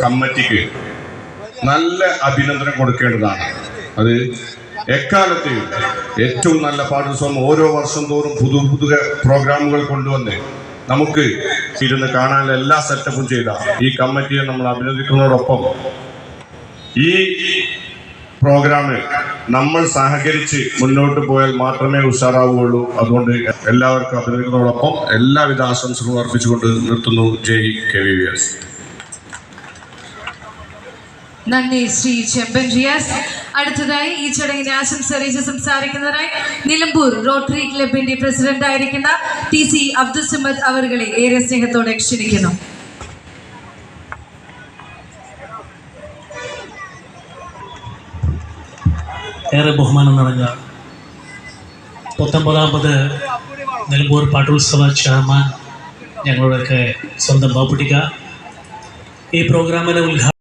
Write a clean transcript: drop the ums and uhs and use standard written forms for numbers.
കമ്മിറ്റിക്ക് നല്ല അഭിനന്ദനം കൊടുക്കേണ്ടതാണ്. അത് എക്കാലത്തെയും ഏറ്റവും നല്ല പാഠോത്സവം ഓരോ വർഷം തോറും പുതിയ പ്രോഗ്രാമുകൾ കൊണ്ടുവന്ന് നമുക്ക് ഇരുന്ന് കാണാനുള്ള എല്ലാ സെറ്റപ്പും ചെയ്ത ഈ കമ്മിറ്റിയെ നമ്മൾ അഭിനന്ദിക്കുന്നതോടൊപ്പം ഈ പ്രോഗ്രാമിൽ നമ്മൾ സഹകരിച്ച് മുന്നോട്ട് പോയാൽ മാത്രമേ ഉഷാറാവുകയുള്ളൂ. അതുകൊണ്ട് എല്ലാവർക്കും അഭിനന്ദിക്കുന്നതോടൊപ്പം എല്ലാവിധ ആശംസകളും അർപ്പിച്ചുകൊണ്ട് നിർത്തുന്നു. ജയ് KVVS. നന്ദി ശ്രീ ചെമ്പൻ ജിയാസ്. അടുത്തതായി ഈ ചടങ്ങിനെ ആശംസ അറിയിച്ച് സംസാരിക്കുന്നതിനായി നിലമ്പൂർ റോട്ടറി ക്ലബിന്റെ പ്രസിഡന്റ് ആയിരിക്കുന്ന TC അബ്ദുൽ സമദ് അവരെ ഏറെ സ്നേഹത്തോടെ ക്ഷണിക്കുന്നു. ഏറെ ബഹുമാനം നിറഞ്ഞ 19ാമത് നിലമ്പൂർ പാട്ടോത്സവ ചെയർമാൻ ഞങ്ങളുടെയൊക്കെ സ്വന്തം ബാപ്പുട്ടിക്ക, ഈ പ്രോഗ്രാമിലെ